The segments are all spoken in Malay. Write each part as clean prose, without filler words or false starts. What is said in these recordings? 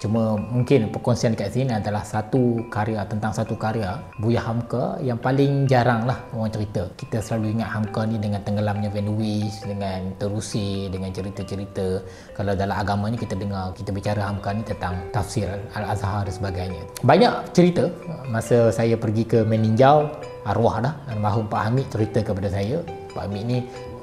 Cuma mungkin perkongsian kat sini adalah satu karya, tentang satu karya Buya Hamka yang paling jarang lah orang cerita. Kita selalu ingat Hamka ni dengan tenggelamnya Van der Wist, dengan terusi, dengan cerita-cerita. Kalau dalam agama ni kita dengar, kita bicara Hamka ni tentang tafsir Al-Azhar dan sebagainya. Banyak cerita masa saya pergi ke meninjau, arwah dah almarhum Pak Hamid cerita kepada saya. Pak Hamid ni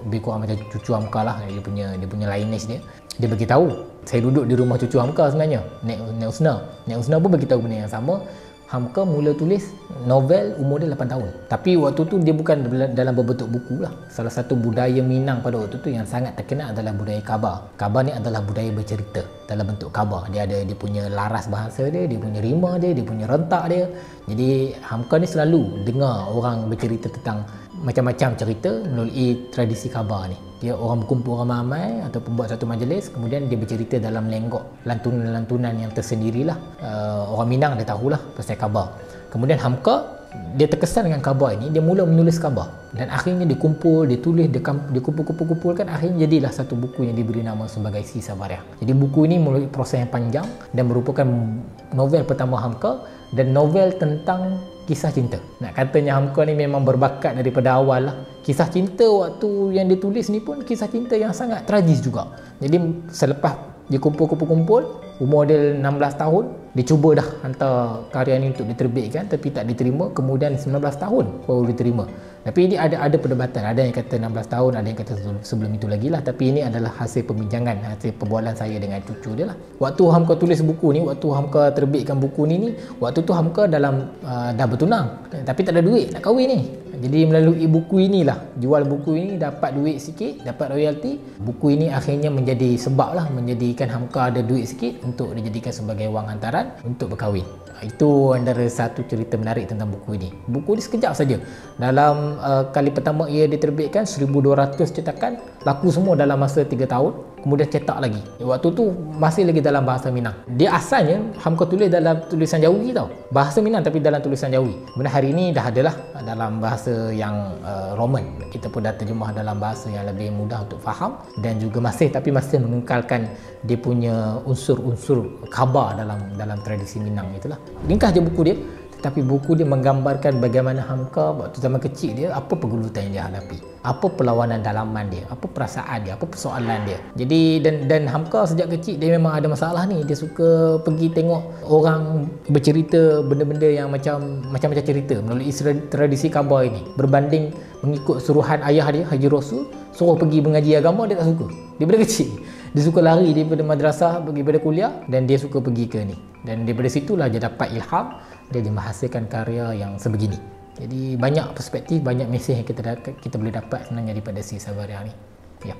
lebih kurang macam cucu Hamka lah, dia punya lineage dia. Dia beritahu, saya duduk di rumah cucu Hamka sebenarnya, Nek Usna pun beritahu benda yang sama. Hamka mula tulis novel umur dia 8 tahun. Tapi waktu tu dia bukan dalam berbentuk buku lah. Salah satu budaya Minang pada waktu tu yang sangat terkenal adalah budaya khabar. Khabar ni adalah budaya bercerita dalam bentuk khabar. Dia ada dia punya laras bahasa dia punya rima dia punya rentak dia. Jadi Hamka ni selalu dengar orang bercerita tentang macam-macam cerita melalui tradisi khabar ni. Dia orang berkumpul ramai-ramai ataupun buat satu majlis, kemudian dia bercerita dalam lenggok lantunan-lantunan yang tersendirilah. Orang Minang dia tahulah pasal khabar. Kemudian Hamka dia terkesan dengan khabar ini, dia mula menulis khabar dan akhirnya dia kumpul, dia tulis, dia kumpul-kumpulkan, akhirnya jadilah satu buku yang diberi nama sebagai Si Sabariah. Jadi buku ini melalui proses yang panjang dan merupakan novel pertama Hamka dan novel tentang kisah cinta. Nak katanya Hamka ni memang berbakat daripada awal lah. Kisah cinta waktu yang dia tulis ni pun kisah cinta yang sangat tragis juga. Jadi selepas dia kumpul, umur dia 16 tahun, dia cuba dah hantar karya ni untuk diterbitkan tapi tak diterima. Kemudian 19 tahun baru diterima. Tapi ini ada perdebatan, ada yang kata 16 tahun, ada yang kata sebelum itu lagi lah. Tapi ini adalah hasil perbincangan, hasil perbualan saya dengan cucu dia lah. Waktu Hamka tulis buku ni, waktu Hamka terbitkan buku ni, waktu tu Hamka dalam dah bertunang tapi tak ada duit nak kahwin ni. Jadi melalui buku inilah, jual buku ini dapat duit sikit, dapat royalti. Buku ini akhirnya menjadi sebab lah, menjadikan Hamka ada duit sikit untuk dijadikan sebagai wang hantaran untuk berkahwin. Itu antara satu cerita menarik tentang buku ini. Buku ini sekejap saja. Dalam kali pertama ia diterbitkan 1200 cetakan, laku semua dalam masa 3 tahun. Kemudian cetak lagi. Waktu tu masih lagi dalam bahasa Minang. Dia asalnya Hamka tulis dalam tulisan Jawi tau. Bahasa Minang tapi dalam tulisan Jawi. Kemudian hari ini dah adalah dalam bahasa yang Roman. Kita pun dah terjemah dalam bahasa yang lebih mudah untuk faham dan juga masih mengekalkan dia punya unsur-unsur khabar dalam tradisi Minang itulah. Ringkas je buku dia, tetapi buku dia menggambarkan bagaimana Hamka waktu zaman kecil dia, apa pergulutan yang dia hadapi, apa perlawanan dalaman dia, apa perasaan dia, apa persoalan dia. Jadi dan Hamka sejak kecil dia memang ada masalah ni. Dia suka pergi tengok orang bercerita benda-benda yang macam-macam cerita melalui tradisi khabar ini. Berbanding mengikut suruhan ayah dia Haji Rasul, suruh pergi mengaji agama, dia tak suka. Daripada kecil dia suka lari daripada madrasah pergi pada kuliah dan dia suka pergi ke ni. Dan daripada situlah dia dapat ilham, dia menghasilkan karya yang sebegini. Jadi banyak perspektif, banyak mesej yang kita boleh dapat sebenarnya daripada Si Sabariah ni. Ya.